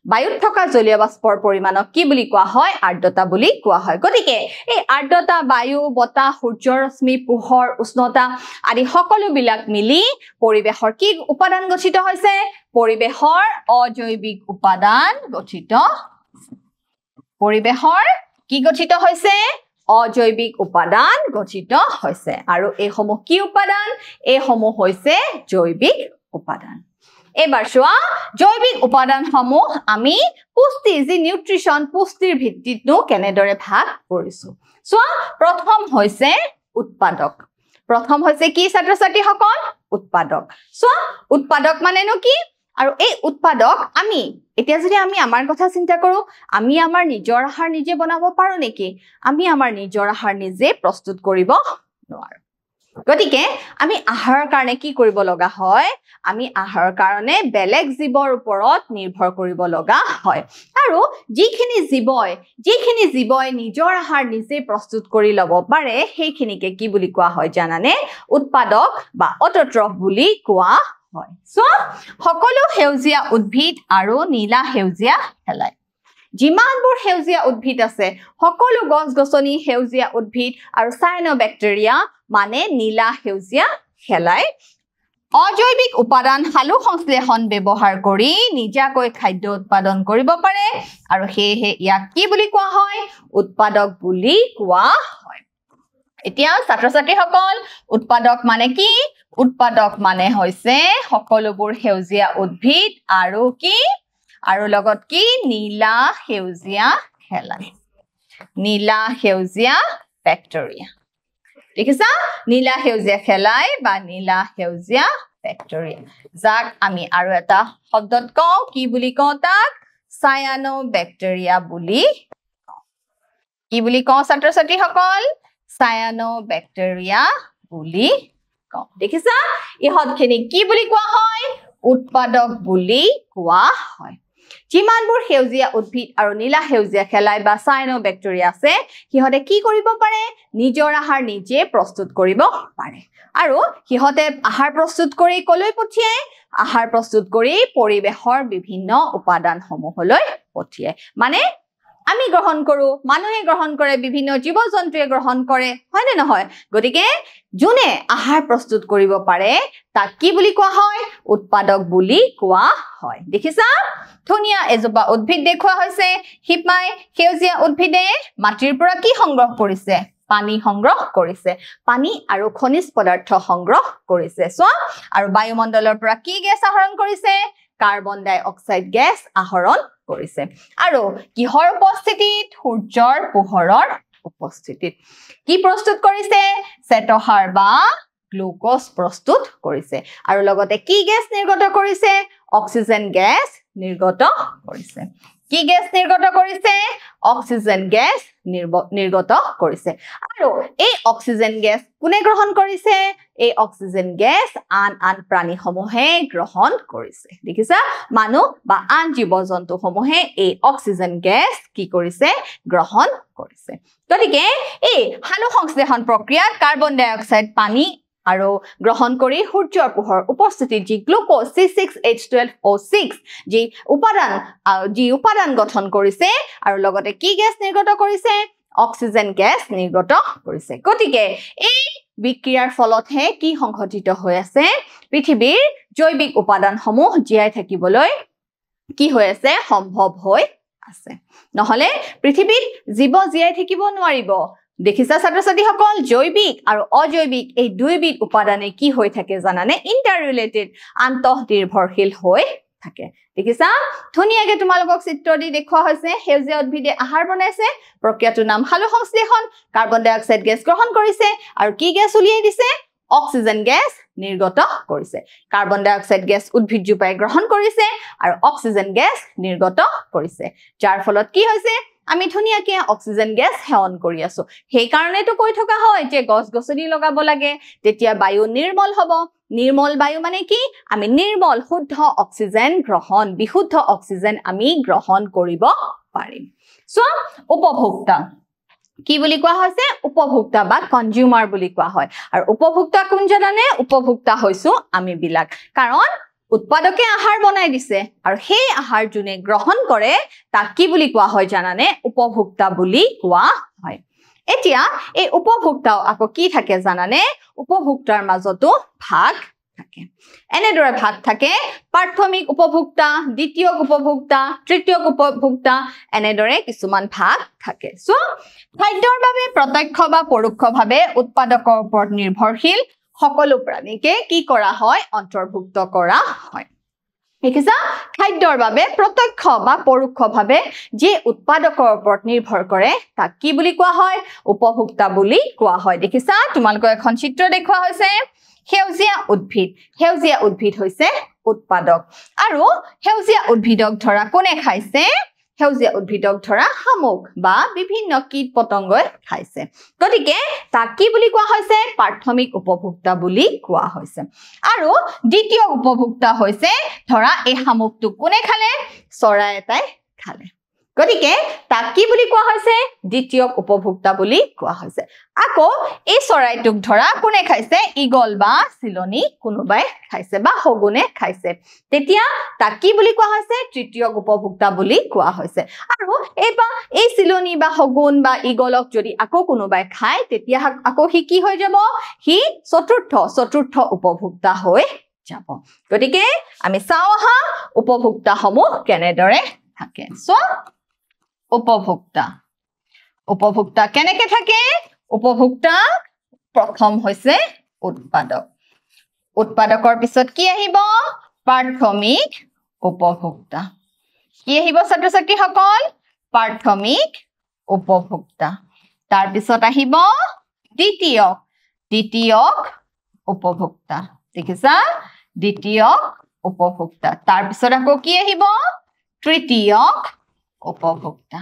বায়ুত থকা জলীয় বাষ্পৰ পৰিমাণক কি বুলি কোৱা হয় আৰ্দ্ৰতা বুলি কোৱা হয় গতিকে এই আৰ্দ্ৰতা বায়ু বতাহ সূৰ্যৰ ৰশ্মি পোহৰ উষ্ণতা আদি সকলো বিলাক মিলি পৰিবেশৰ কি উপাদান গঠিত হৈছে পৰিবেশৰ অজৈৱিক উপাদান গঠিত পৰিবেশৰ কি গঠিত হৈছে অজৈৱিক উপাদান গঠিত হৈছে আৰু এইসমূহ কি উপাদান এইসমূহ হৈছে জৈৱিক উপাদান এবাৰ চোৱা জৈৱিক উপাদানসমূহ আমি পুষ্টি যি নিউট্ৰিশন পুষ্টিৰ ভিত্তিত কেনেদৰে ভাগ কৰিছো চোৱা প্ৰথম হৈছে উৎপাদক কি ছাত্ৰ-ছাত্ৰীসকল উৎপাদক চোৱা উৎপাদক মানেনো কি আৰু এই উৎপাদক আমি এতিয়া যদি আমি আমাৰ কথা চিন্তা কৰো আমি আমাৰ নিজৰ আহাৰ নিজে বনাব পাৰো নেকি আমি আমাৰ নিজৰ আহাৰ নিজে প্ৰস্তুত কৰিব নোৱাৰো গতিকে আমি আহাৰৰ কাৰণে কি কৰিব লগা হয় আমি আহাৰৰ কাৰণে বেলেগ জীৱৰ ওপৰত নিৰ্ভৰ কৰিব লগা হয় আৰু যিখিনি জীৱই নিজৰ আহাৰ নিজে প্ৰস্তুত কৰি ল'ব পাৰে সেইখিনিকে কি বুলি কোৱা হয় জানানে উৎপাদক বা অটোট্ৰফ বুলি কোৱা হয় সো সকলো সেউজীয়া উদ্ভিদ আৰু নীলা সেউজীয়া শেলাই যিমানবোৰ সেউজীয়া উদ্ভিদ আছে সকলো গছ-গছনি সেউজীয়া উদ্ভিদ আৰু সায়ানোব্যাক্টেৰিয়া মানে নীলা সেউজীয়া শেলাই অজৈৱিক উপাদান সালু সংশ্লেষণ ব্যৱহাৰ কৰি নিজাকৈ খাদ্য উৎপাদন কৰিব পাৰে আৰু হেহে ইয়াক কি বুলি কোৱা হয় উৎপাদক বুলি কোৱা হয় এতিয়া ছাত্ৰ-ছাত্ৰীসকল উৎপাদক মানে কি উৎপাদক মানে হৈছে সকলোবোৰ সেউজীয়া উদ্ভিদ আৰু কি আৰু লগত কি নীলা সেউজীয়া শেলাই নীলা সেউজীয়া ব্যাক্টেৰিয়া দেখিছা নীলা সেউজীয়া শেলাই বা নীলা সেউজীয়া ব্যাক্টেৰিয়া যাক আমি আৰু এটা শব্দত কওঁ কি বুলি কওঁ তাক সায়ানোব্যাক্টেৰিয়া বুলি কি বুলি কওঁ ছাত্ৰ-ছাত্ৰীসকল সায়ানোব্যাক্টেৰিয়া বুলি কওঁ দেখিছা ইহঁতখিনি কি বুলি কোৱা হয় উৎপাদক বুলি কোৱা হয় যিমানবোৰ সেউজীয়া উদ্ভিদ আৰু নীলা সেউজীয়া শেলাই বা সায়ানোব্যাক্টেৰিয়া আছে সিহঁতে কি কৰিব পাৰে নিজৰ আহাৰ নিজে প্ৰস্তুত কৰিব পাৰে আৰু সিহঁতে আহাৰ প্ৰস্তুত কৰি কলৈ পঠিয়ায় আহাৰ প্ৰস্তুত কৰি পৰিবেশৰ বিভিন্ন উপাদানসমূহলৈ পঠিয়ায় মানে আমি গ্ৰহণ কৰো মানুহে গ্ৰহণ কৰে বিভিন্ন জীৱ-জন্তুৱে গ্ৰহণ কৰে হয় নে নহয় গতিকে যোনে আহাৰ প্ৰস্তুত কৰিব পাৰে তাক কি বুলি কোৱা হয় উৎপাদক বুলি কোৱা হয় দেখিছা ধুনীয়া এজোপা উদ্ভিদ দেখুৱা হৈছে হিপাই সেউজীয়া উদ্ভিদে মাটিৰ পৰা কি সংগ্ৰহ কৰিছে পানী সংগ্ৰহ কৰিছে পানী আৰু খনিজ পদাৰ্থ সংগ্ৰহ কৰিছে সো আৰু বায়ুমণ্ডলৰ পৰা কি গেছ আহৰণ কৰিছে কাৰ্বন ডাই অক্সাইড গেছ আহৰণ কৰিছে আৰু কিহৰ উপস্থিতিত সূৰ্যৰ পোহৰৰ উপস্থিতিত কি প্ৰস্তুত কৰিছে চেতহাৰ বা গ্লুকোজ প্ৰস্তুত কৰিছে আৰু লগতে কি গেছ নিৰ্গত কৰিছে অক্সিজেন গেছ নিৰ্গত কৰিছে কি গেছ নিৰ্গত কৰিছে অক্সিজেন গেছ নিৰ্গত কৰিছে আৰু এই অক্সিজেন গেছ কোনে গ্ৰহণ কৰিছে এই অক্সিজেন গেছ আন প্ৰাণীসমূহে গ্ৰহণ কৰিছে দেখিছা মানুহ বা আন জীৱ-জন্তুসমূহে এই অক্সিজেন গেছ কি কৰিছে গ্ৰহণ কৰিছে গতিকে এই সালোকসংশ্লেষণ প্ৰক্ৰিয়াত কাৰ্বন ডাই অক্সাইড পানী আৰু গ্ৰহণ কৰি সূৰ্যৰ পোহৰ উপস্থিতিত যি গ্লুকোজ C6H12O6 যি উপাদান গঠন কৰিছে আৰু লগতে কি গেছ নিৰ্গত কৰিছে অক্সিজেন গেছ নিৰ্গত কৰিছে গতিকে এই বিক্ৰিয়াৰ ফলতহে কি সংঘটিত হৈ আছে পৃথিৱীৰ জৈৱিক উপাদানসমূহ জীয়াই থাকিবলৈ কি হৈ আছে সম্ভৱ হৈ আছে নহলে পৃথিৱীত জীৱ জীয়াই থাকিব নোৱাৰিব দেখিছা ছাত্ৰ-ছাত্ৰীসকল জৈৱিক আৰু অজৈৱিক এই দুইবিধ উপাদানে কি হৈ থাকে জানানে ইন্টাৰ ৰিলেটেড আন্তঃনিৰ্ভৰশীল হৈ থাকে দেখিছা ধুনীয়াকৈ তোমালোকক চিত্ৰ দি দেখুৱা হৈছে সেউজীয়া উদ্ভিদে আহাৰ বনাইছে প্ৰক্ৰিয়াটোৰ নাম সালোকসংশ্লেষণ কাৰ্বন ডাই অক্সাইড গেছ গ্ৰহণ কৰিছে আৰু কি গেছ উলিয়াই দিছে অক্সিজেন গেছ নিৰ্গত কৰিছে কাৰ্বন ডাই অক্সাইড গেছ উদ্ভিদ জুপাই গ্ৰহণ কৰিছে আৰু অক্সিজেন গেছ নিৰ্গত কৰিছে যাৰ ফলত কি হৈছে আমি ধুনীয়াকৈ অক্সিজেন গেছ সেৱন কৰি আছো সেই কাৰণেতো কৈ থকা হয় যে গছ-গছনি লগাব লাগে তেতিয়া বায়ু নিৰ্মল হ'ব নিৰ্মল বায়ু মানে কি আমি নিৰ্মল শুদ্ধ অক্সিজেন গ্ৰহণ বিশুদ্ধ অক্সিজেন আমি গ্ৰহণ কৰিব পাৰিম সো উপভোক্তা কি বুলি কোৱা হৈছে উপভোক্তা বা কনজিউমাৰ বুলি কোৱা হয় আৰু উপভোক্তা কোন জানানে উপভোক্তা হৈছো আমি বিলাক কাৰণ উৎপাদকে আহাৰ বনাই দিছে আৰু সেই আহাৰ যোনে গ্ৰহণ কৰে তাক কি বুলি কোৱা হয় জানানে উপভোক্তা বুলি কোৱা হয় এতিয়া এই উপভোক্তাও আকৌ কি থাকে জানানে উপভোক্তাৰ মাজতো ভাগ থাকে এনেদৰে ভাগ থাকে প্ৰাথমিক উপভোক্তা দ্বিতীয়ক উপভোক্তা তৃতীয়ক উপভোক্তা এনেদৰে কিছুমান ভাগ থাকে সো খাদ্যৰ বাবে প্ৰত্যক্ষ বা পৰোক্ষভাৱে উৎপাদকৰ ওপৰত নিৰ্ভৰশীল সকলো প্ৰাণীকে কি কৰা হয় অন্তৰ্ভুক্ত কৰা হয় দেখিছা খাদ্যৰ বাবে প্ৰত্যক্ষ বা পৰোক্ষভাৱে যি উৎপাদকৰ ওপৰত নিৰ্ভৰ কৰে তাক কি বুলি কোৱা হয় উপভোক্তা বুলি কোৱা হয় দেখিছা তোমালোকক এখন চিত্ৰ দেখুৱা হৈছে সেউজীয়া উদ্ভিদ হৈছে উৎপাদক আৰু সেউজীয়া উদ্ভিদক ধৰা কোনে খাইছে সেউজীয়া উদ্ভিদক ধৰা শামুক বা বিভিন্ন কীট পতংগই খাইছে গতিকে তাক কি বুলি কোৱা হৈছে প্ৰাথমিক উপভোক্তা বুলি কোৱা হৈছে আৰু দ্বিতীয় উপভোক্তা হৈছে ধৰা এই শামুকটো কোনে খালে চৰাই এটাই খালে গতিকে তাক কি বুলি কোৱা হৈছে দ্বিতীয় উপভোক্তা বুলি কোৱা হৈছে আকৌ এই চৰাইটোক ধৰা কোনে খাইছে ইগল বা চিলনি কোনোবাই খাইছে বা হগুনে খাইছে তেতিয়া তাক কি বুলি কোৱা হৈছে তৃতীয় উপভোক্তা বুলি কোৱা হৈছে আৰু এই চিলনি বা হগুন বা ইগলক যদি আকৌ কোনোবাই খায় তেতিয়া আকৌ হি কি হৈ যাব হি চতুৰ্থ উপভোক্তা হৈ যাব গতিকে আমি চাও আহা উপভোক্তাসমূহ কেনেদৰে থাকে সো উপভোক্তা কেনেকে থাকে উপভোক্তা প্ৰথম হৈছে উৎপাদকৰ পিছত কি আহিব প্ৰাথমিক উপভোক্তা কি আহিব ছাত্ৰ-ছাত্ৰীসকল প্ৰাথমিক উপভোক্তা তাৰ পিছত আহিব দ্বিতীয়ক উপভোক্তা দেখিছা দ্বিতীয়ক উপভোক্তা তাৰ পিছত আকৌ কি আহিব তৃতীয়ক উপভোক্তা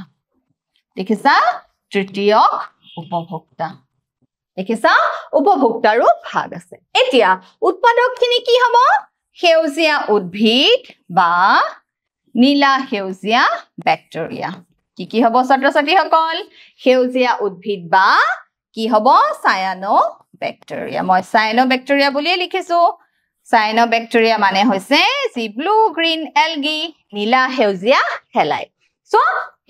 দেখিছা তৃতীয়ক উপভোক্তা দেখিছা উপভোক্তাৰো ভাগ আছে এতিয়া উৎপাদকখিনি কি হ'ব সেউজীয়া উদ্ভিদ বা নীলা সেউজীয়া ব্যাক্টেৰিয়া কি হ'ব ছাত্ৰ-ছাত্ৰীসকল সেউজীয়া উদ্ভিদ বা কি হ'ব সায়ানোব্যাক্টেৰিয়া মই সায়ানোব্যাক্টেৰিয়া বুলিয়ে লিখিছো সায়ানোব্যাক্টেৰিয়া মানে হৈছে যি ব্লু গ্ৰীণ এলগি নীলা সেউজীয়া হেলাই সো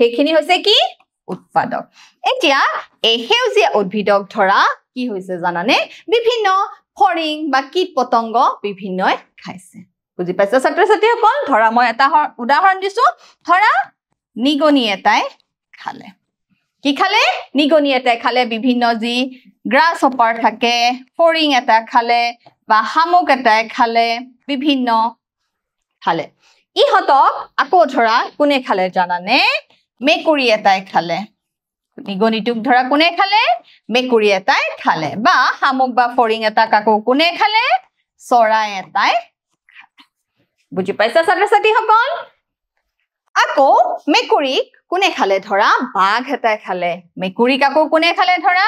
সেইখিনি হৈছে কি উৎপাদক এতিয়া এই সেউজীয়া উদ্ভিদক ধৰা কি হৈছে জানানে বিভিন্ন ফৰিং বা কীট পতংগ বিভিন্নই খাইছে বুজি পাইছা ছাত্ৰ ছাত্ৰীসকল ধৰা মই এটা উদাহৰণ দিছো ধৰা নিগনি এটাই খালে কি খালে নিগনি এটাই খালে বিভিন্ন যি গ্ৰাছ হপাৰ থাকে ফৰিং এটা খালে বা শামুক এটাই খালে বিভিন্ন খালে ইহঁতক আকৌ ধৰা কোনে খালে জানানে মেকুৰী এটাই খালে নিগনিটোক ধৰা কোনে খালে মেকুৰী এটাই খালে বা শামুক বা ফৰিং এটা আকৌ কোনে খালে চৰাই এটাই বুজি পাইছা ছাত্ৰ ছাত্ৰীসকল আকৌ মেকুৰীক কোনে খালে ধৰা বাঘ এটাই খালে মেকুৰীক আকৌ কোনে খালে ধৰা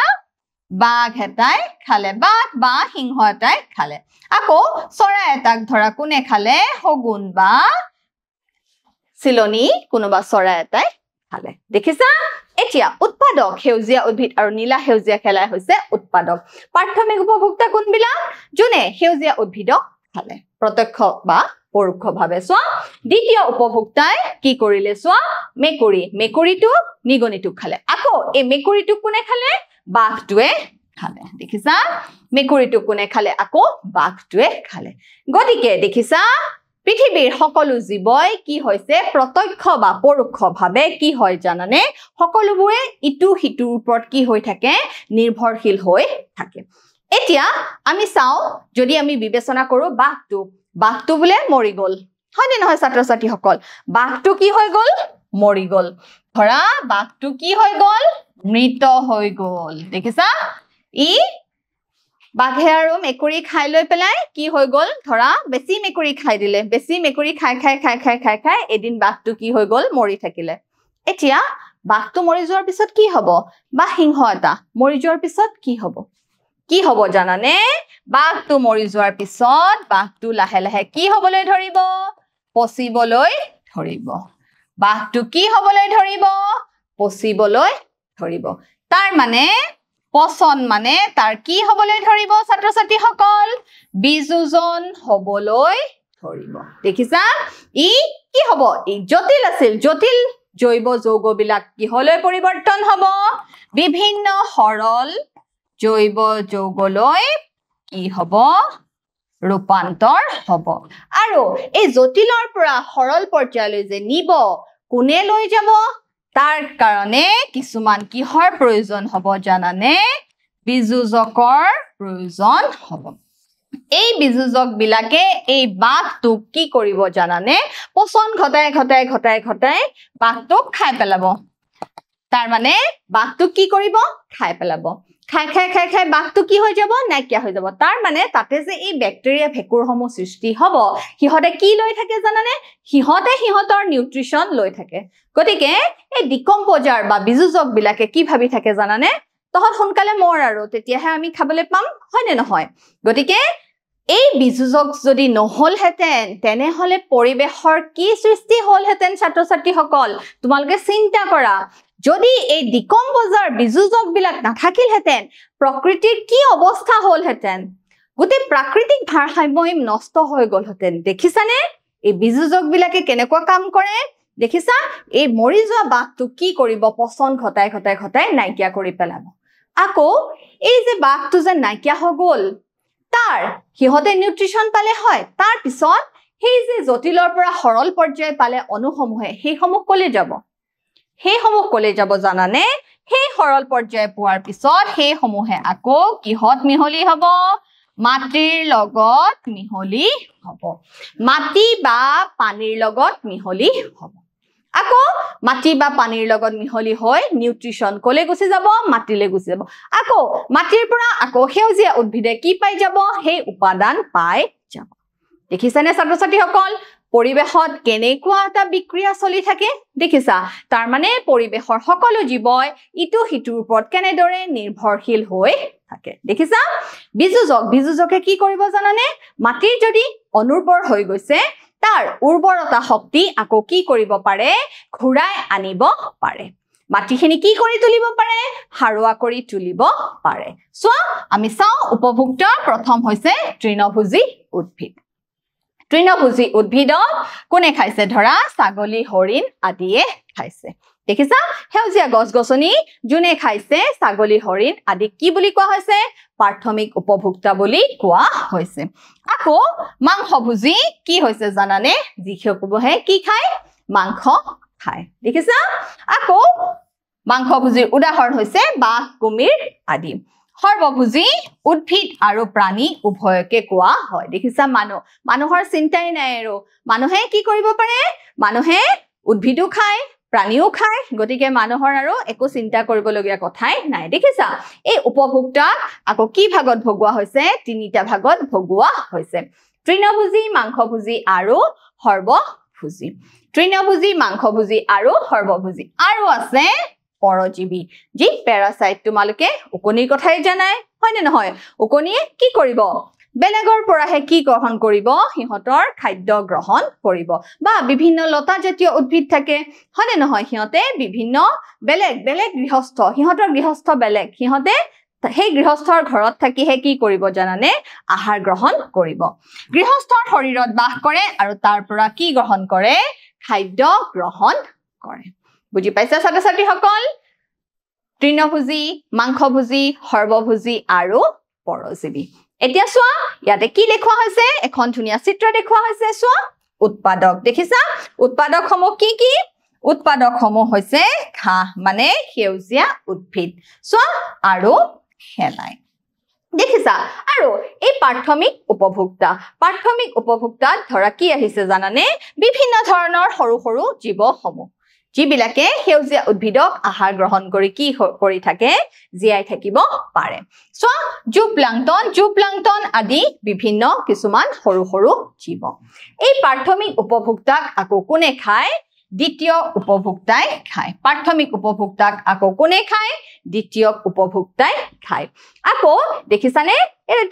বাঘ এটাই খালে বাঘ বা সিংহ এটাই খালে আকৌ চৰাই এটাক ধৰা কোনে খালে শগুন বা চিলনী কোনোবা চৰাই এটাই খালে দেখিছা এতিয়া উৎপাদক সেউজীয়া উদ্ভিদ আৰু নীলা সেউজীয়া খেলাই হৈছে উৎপাদক প্ৰাথমিক উপভোক্তা কোনবিলাক যোনে সেউজীয়া উদ্ভিদক খালে প্ৰত্যক্ষ বা পৰোক্ষভাৱে চোৱা দ্বিতীয় উপভোক্তাই কি কৰিলে চোৱা মেকুৰীটো নিগনিটোক খালে আকৌ এই মেকুৰীটোক কোনে খালে বাঘটোৱে খালে দেখিছা মেকুৰীটোক কোনে খালে আকৌ বাঘটোৱে খালে গতিকে দেখিছা পৃথিৱীৰ সকলো জীৱই কি হৈছে প্ৰত্যক্ষ বা পৰোক্ষভাৱে কি হয় জানানে সকলোবোৰে ইটো হিটোৰ ওপৰত কি হৈ থাকে নিৰ্ভৰশীল হৈ থাকে এতিয়া আমি চাও যদি আমি বিবেচনা কৰো বাঘটো বোলে মৰি গল হয়নে নহয় ছাত্ৰ ছাত্ৰীসকল বাঘটো কি হৈ গল মৰি গল ধৰা বাঘটো কি হৈ গল মৃত হৈ গল দেখিছা ই বাঘে আৰু মেকুৰী খাই লৈ পেলাই কি হৈ গল ধৰা বেছি মেকুৰী খাই দিলে বেছি মেকুৰী খাই এদিন বাঘটো কি হৈ গল মৰি থাকিলে এতিয়া বাঘটো মৰি যোৱাৰ পিছত কি হ'ব বা সিংহ এটা মৰি যোৱাৰ পিছত কি হ'ব জানানে বাঘটো মৰি যোৱাৰ পিছত বাঘটো লাহে লাহে কি হ'বলৈ ধৰিব পচিবলৈ ধৰিব বাঘটো কি হ'বলৈ ধৰিব পচিবলৈ ধৰিব তাৰ মানে পচন মানে তাৰ কি হ'বলৈ ধৰিব ছাত্ৰ ছাত্ৰীসকল বিযোজন হ'বলৈ ধৰিব দেখিছা ই কি হ'ব ই জটিল আছিল জটিল জৈৱ যৌগবিলাক কিহলৈ পৰিৱৰ্তন হ'ব বিভিন্ন সৰল জৈৱ যৌগলৈ কি হ'ব ৰূপান্তৰ হ'ব আৰু এই জটিলৰ পৰা সৰল পৰ্যায়লৈ যে নিব কোনে লৈ যাব তাৰ কাৰণে কিছুমান কিহৰ প্ৰয়োজন হ'ব জানানে বিযোজকৰ প্ৰয়োজন হ'ব এই বিযোজক বিলাকে এই বাঘটোক কি কৰিব জানানে পচন ঘটাই বাঘটোক খাই পেলাব তাৰ মানে বাঘটোক কি কৰিব খাই পেলাব খাই বাঘটো কি হৈ যাব নাইকিয়া হৈ যাব তাৰ মানে তাতে যে এই ব্যাকটেৰিয়া ভেকুৰসমূহ সৃষ্টি হ'ব হিহতে কি লৈ থাকে জানানে হিহতৰ নিউট্ৰিশন লৈ থাকে গতিকে এই ডিকম্পোজাৰ বা বিযোজক বিলাকে কি ভাবি থাকে জানানে তহত সোনকালে মৰ আৰু তেতিয়াহে আমি খাবলৈ পাম হয় নে নহয় গতিকে এই বিযোজক যদি নহলহেতেন তেনেহলে পৰিবেশৰ কি সৃষ্টি হলহেতেন ছাত্ৰ ছাত্ৰীসকল তোমালোকে চিন্তা কৰা যদি এই ডিকম্পোজাৰ বিযোজক বিলাক নাথাকিলহেতেন প্ৰকৃতিৰ কি অৱস্থা হলহেতেন গোটেই প্ৰাকৃতিক ভাৰসাম্য নষ্ট হৈ গলহেতেন দেখিছানে এই বিযোজক বিলাকে কেনেকুৱা কাম কৰে দেখিছা এই মৰি যোৱা বাঘটো কি কৰিব পচন ঘটাই নাইকিয়া কৰি পেলাব আকৌ এই যে বাঘটো যে নাইকিয়া হৈ গল তাৰ হিহতে নিউট্ৰিশন পালে হয় তাৰ পিছত সেই যে জটিলৰ পৰা সৰল পৰ্যায় পালে অনুসমূহে সেইসমূহ কলে যাব জানানে সেই সৰল পৰ্যায় পোৱাৰ পিছত সেইসমূহে আকৌ কিহত মিহলি হ'ব মাটিৰ লগত মিহলি হ'ব মাটি বা পানীৰ লগত মিহলি হ'ব আকৌ মাটি বা পানীৰ লগত মিহলি হৈ নিউট্ৰিশন কলে গুচি যাব মাটিলে গুচি যাব আকৌ মাটিৰ পৰা আকৌ সেউজীয়া উদ্ভিদে কি পাই যাব সেই উপাদান পাই যাব দেখিছানে ছাত্ৰ ছাত্ৰীসকল পৰিবেশত কেনেকুৱা এটা বিক্ৰিয়া চলি থাকে দেখিছা তাৰ মানে পৰিবেশৰ সকলো জীৱই ইটো হিটোৰ ওপৰত কেনেদৰে নিৰ্ভৰশীল হৈ থাকে দেখিছা বিযোজকে কি কৰিব জানানে মাটিৰ যদি অনুৰ্বৰ হৈ গৈছে তাৰ উৰ্বৰতা শক্তি আকৌ কি কৰিব পাৰে ঘূৰাই আনিব পাৰে মাটিখিনি কি কৰি তুলিব পাৰে হাৰুৱা কৰি তুলিব পাৰে চোৱা আমি চাও উপভোক্তা প্ৰথম হৈছে তৃণভোজী উদ্ভিদক কোনে খাইছে ধৰা ছাগলী হৰিণ আদিয়ে খাইছে দেখিছা হেউজিয়া গছ-গছনি জুনে খাইছে ছাগলী হৰিণ আদি কি বুলি কোৱা হৈছে প্ৰাথমিক উপভোক্তা বুলি কোৱা হৈছে আকৌ মাংসভোজী কি হৈছে জানানে যিসকলে কি খায় মাংস খায় দেখিছা আকৌ মাংসভোজীৰ উদাহৰণ হৈছে বাঘ কুমিৰ আদি সৰ্বভোজী উদ্ভিদ আৰু প্ৰাণী উভয়কে কোৱা হয় দেখিছা মানুহৰ চিন্তাই নাই আৰু মানুহে কি কৰিব পাৰে মানুহে উদ্ভিদও খায় প্ৰাণীও খায় গতিকে মানুহৰ আৰু একো চিন্তা কৰিবলগীয়া কথাই নাই দেখিছা এই উপভোক্তা আকৌ কি ভাগত ভগোৱা হৈছে তিনিটা ভাগত ভগোৱা হৈছে তৃণভোজী মাংসভোজী আৰু সৰ্বভোজী তৃণভোজী মাংসভোজী আৰু সৰ্বভোজী আৰু আছে পৰজীৱী যি প্যাৰাসাইট তোমালোকে উকনিৰ কথাই জানাই হয়নে নহয় উকনিয়ে কি কৰিব বেলেগৰ পৰাহে কি গ্ৰহণ কৰিব সিহঁতৰ খাদ্য গ্ৰহণ কৰিব বা বিভিন্ন লতা জাতীয় উদ্ভিদ থাকে হয়নে নহয় সিহঁতে বিভিন্ন বেলেগ বেলেগ গৃহস্থ সিহঁতৰ গৃহস্থ বেলেগ সিহঁতে সেই গৃহস্থৰ ঘৰত থাকিহে কি কৰিব জানানে আহাৰ গ্ৰহণ কৰিব গৃহস্থৰ শৰীৰত বাস কৰে আৰু তাৰ পৰা কি গ্ৰহণ কৰে খাদ্য গ্ৰহণ কৰে বুজি পাইছা ছাত্ৰ-ছাত্ৰীসকল তৃণভোজী মাংসভোজী সৰ্বভোজী আৰু পৰজীৱী এতিয়া চোৱা ইয়াতে কি লেখোৱা হৈছে এখন ধুনীয়া চিত্ৰ দেখুৱা হৈছে চোৱা উৎপাদক দেখিছা উৎপাদকসমূহ কি উৎপাদকসমূহ হৈছে ঘাঁহ মানে সেউজীয়া উদ্ভিদ চোৱা আৰু শেলাই দেখিছা আৰু এই প্ৰাথমিক উপভোক্তাত ধৰা কি আহিছে জানানে বিভিন্ন ধৰণৰ সৰু সৰু জীৱসমূহ যিবিলাকে সেউজীয়া উদ্ভিদক আহাৰ গ্ৰহণ কৰি কি কৰি থাকে জীয়াই থাকিব পাৰে চোৱা জুপ্লাংটন আদি বিভিন্ন কিছুমান সৰু সৰু জীৱ এই প্ৰাথমিক উপভোক্তাক আকৌ কোনে খায় দ্বিতীয় উপভোক্তাই খায় প্ৰাথমিক উপভোক্তাক আকৌ কোনে খায় দ্বিতীয় উপভোক্তাই খায় আকৌ দেখিছানে এই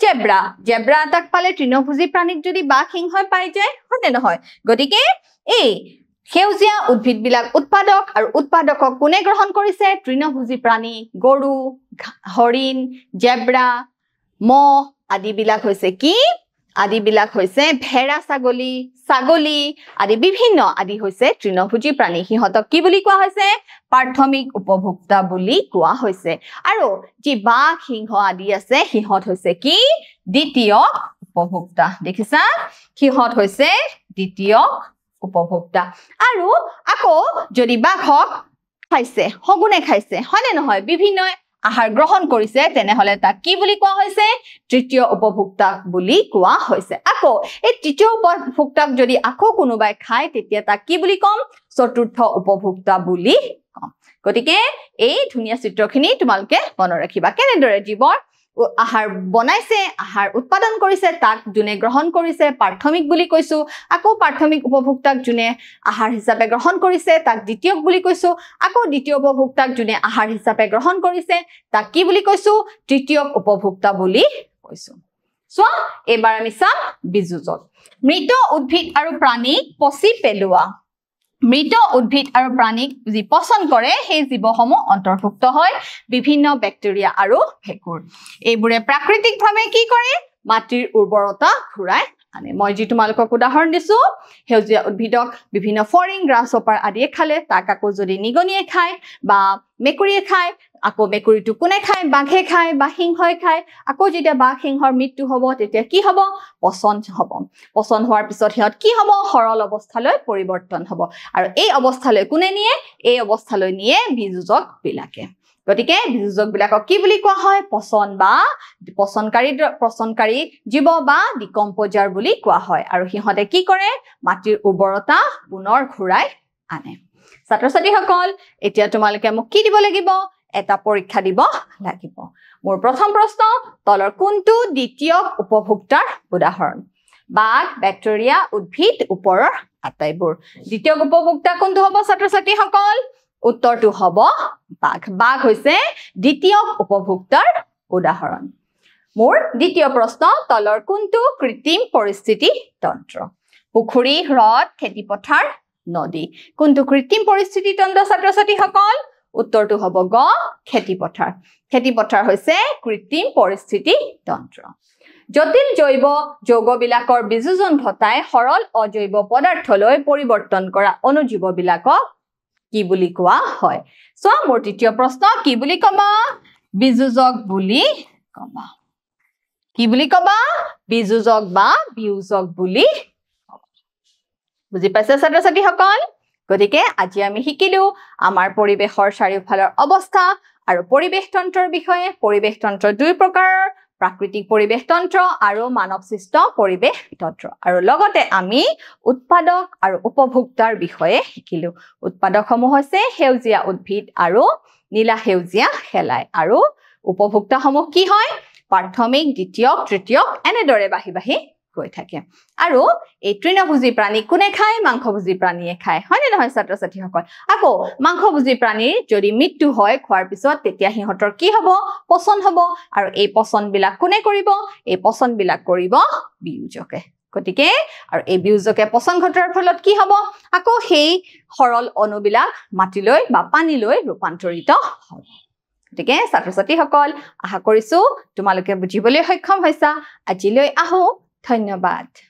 জেব্ৰা তাক পালে তৃণভোজী প্ৰাণীক যদি বাঘ সিংহই পাই যায় হয়নে নহয় গতিকে এই সেউজীয়া উদ্ভিদবিলাক উৎপাদক আৰু উৎপাদকক কোনে গ্ৰহণ কৰিছে তৃণভোজী প্ৰাণী গৰু হৰিণ জেব্ৰা মহ আদিবিলাক হৈছে কি আদিবিলাক হৈছে ভেড়া ছাগলী আদি বিভিন্ন আদি হৈছে তৃণভোজী প্ৰাণী সিহঁতক কি বুলি কোৱা হৈছে প্ৰাথমিক উপভোক্তা বুলি কোৱা হৈছে আৰু যি বাঘ সিংহ আদি আছে সিহঁত হৈছে কি দ্বিতীয় উপভোক্তা দেখিছা সিহঁত হৈছে দ্বিতীয় উপভোক্তা আৰু আকৌ যদি বাঘক খাইছে সগুনে খাইছে হয়নে নহয় বিভিন্ন আহাৰ গ্ৰহণ কৰিছে তেনেহলে তাক কি বুলি কোৱা হৈছে তৃতীয় উপভোক্তা বুলি কোৱা হৈছে আকৌ এই তৃতীয় উপভোক্তাক যদি আকৌ কোনোবাই খায় তেতিয়া তাক কি বুলি কম চতুৰ্থ উপভোক্তা বুলি কম গতিকে এই ধুনীয়া চিত্ৰখিনি তোমালোকে মনত ৰাখিবা কেনেদৰে জীৱৰ আহাৰ বনাইছে আহাৰ উৎপাদন কৰিছে তাক জুনে গ্ৰহণ কৰিছে প্ৰাথমিক বুলি কৈছো আকৌ প্ৰাথমিক উপভোক্তাক জুনে আহাৰ হিচাপে গ্ৰহণ কৰিছে তাক দ্বিতীয়ক বুলি কৈছো আকৌ দ্বিতীয় উপভোক্তাক জুনে আহাৰ হিচাপে গ্ৰহণ কৰিছে তাক কি বুলি কৈছো তৃতীয় উপভোক্তা বুলি কৈছো চোৱা এবাৰ আমি চাম বিযোজক মৃত উদ্ভিদ আৰু প্ৰাণীক পচি পেলোৱা মৃত উদ্ভিদ আৰু প্ৰাণীক যি পচন কৰে সেই জীৱসমূহ অন্তৰ্ভুক্ত হয় বিভিন্ন বেক্টেৰিয়া আৰু ভেঁকুৰ এইবোৰে প্ৰাকৃতিকভাৱে কি কৰে মাটিৰ উৰ্বৰতা ঘূৰাই আনে মই যি তোমালোকক উদাহৰণ দিছো সেউজীয়া উদ্ভিদক বিভিন্ন ফৰিং গ্ৰাছহপাৰ আদিয়ে খালে তাক আকৌ যদি নিগনিয়ে খায় বা মেকুৰীয়ে খায় আকৌ মেকুৰীটো কোনে খায় বাঘে খায় বা সিংহই খায় আকৌ যেতিয়া বাঘ সিংহৰ মৃত্যু হ'ব তেতিয়া কি হ'ব পচন হোৱাৰ পিছত সিহঁত কি হ'ব সৰল অৱস্থালৈ পৰিৱৰ্তন হ'ব আৰু এই অৱস্থালৈ কোনে নিয়ে এই অৱস্থালৈ নিয়ে বিযোজক বিলাকে গতিকে বিযোজক বিলাকক কি বুলি কোৱা হয় পচনকাৰী জীৱ বা ডিকম্পোজাৰ বুলি কোৱা হয় আৰু সিহঁতে কি কৰে মাটিৰ উৰ্বৰতা পুনৰ ঘূৰাই আনে ছাত্ৰ-ছাত্ৰীসকল এতিয়া তোমালোকে মোক কি দিব লাগিব এটা পৰীক্ষা দিব লাগিব মোৰ প্ৰথম প্ৰশ্ন তলৰ কোনটো দ্বিতীয় উপভোক্তাৰ উদাহৰণ বাঘ বেক্টেৰিয়া উদ্ভিদ ওপৰৰ আটাইবোৰ দ্বিতীয় উপভোক্তা কোনটো হ'ব ছাত্ৰ-ছাত্ৰীসকল উত্তৰটো হ'ব বাঘ হৈছে দ্বিতীয় উপভোক্তাৰ উদাহৰণ মোৰ দ্বিতীয় প্ৰশ্ন তলৰ কোনটো কৃত্ৰিম পৰিস্থিতি তন্ত্ৰ পুখুৰী হ্ৰদ খেতিপথাৰ নদী কোনটো কৃত্ৰিম পৰিস্থিতি তন্ত্ৰ ছাত্ৰ-ছাত্ৰীসকল উত্তৰটো হ'ব গ খেতিপথাৰ হৈছে কৃত্ৰিম পৰিস্থিতি তন্ত্ৰ জটিল জৈৱ যৌগবিলাকৰ বিযোজন ঘটাই সৰল অজৈব পদাৰ্থলৈ পৰিৱৰ্তন কৰা অণুজীৱবিলাকক কি বুলি কোৱা হয় সো মোৰ তৃতীয় প্ৰশ্ন কি বুলি কবা বিযোজক বুলি কবা কি বুলি কবা বিযোজক বা বিয়োজক বুলি বুজি পাইছে ছাত্ৰ-ছাত্ৰী সকল গতিকে আজি আমি শিকিলো আমাৰ পৰিবেশৰ চাৰিওফালৰ অৱস্থা আৰু পৰিবেশ তন্ত্ৰৰ বিষয়ে পৰিবেশ তন্ত্ৰ দুই প্ৰকাৰৰ প্ৰাকৃতিক পৰিবেশ তন্ত্ৰ আৰু মানৱ সৃষ্ট পৰিবেশ তন্ত্ৰ আৰু লগতে আমি উৎপাদক আৰু উপভোক্তাৰ বিষয়ে শিকিলো উৎপাদকসমূহ হৈছে সেউজীয়া উদ্ভিদ আৰু নীলা সেউজীয়া শেলাই আৰু উপভোক্তাসমূহ কি হয় প্ৰাথমিক দ্বিতীয় তৃতীয় এনেদৰে বাহি গৈ থাকে আৰু এই তৃণভোজী প্ৰাণী কোনে খায় মাংসভোজী প্ৰাণীয়ে খায় হয়নে নহয় ছাত্ৰ-ছাত্ৰীসকল আকৌ মাংসভোজী প্ৰাণীৰ যদি মৃত্যু হয় খোৱাৰ পিছত তেতিয়া হিহঁতৰ কি হ'ব পচন হ'ব আৰু এই পচনবিলাক কোনে কৰিব এই পচনবিলাক কৰিব বিয়োজকে গতিকে আৰু এই বিয়োজকে পচন ঘটাৰ ফলত কি হ'ব আকৌ সেই সৰল অণুবিলাক মাটিলৈ বা পানীলৈ ৰূপান্তৰিত হ'ব গতিকে ছাত্ৰ-ছাত্ৰীসকল আশা কৰিছো তোমালোকে বুজিবলৈ সক্ষম হৈছা আজিলৈ আহো ধন্যবাদ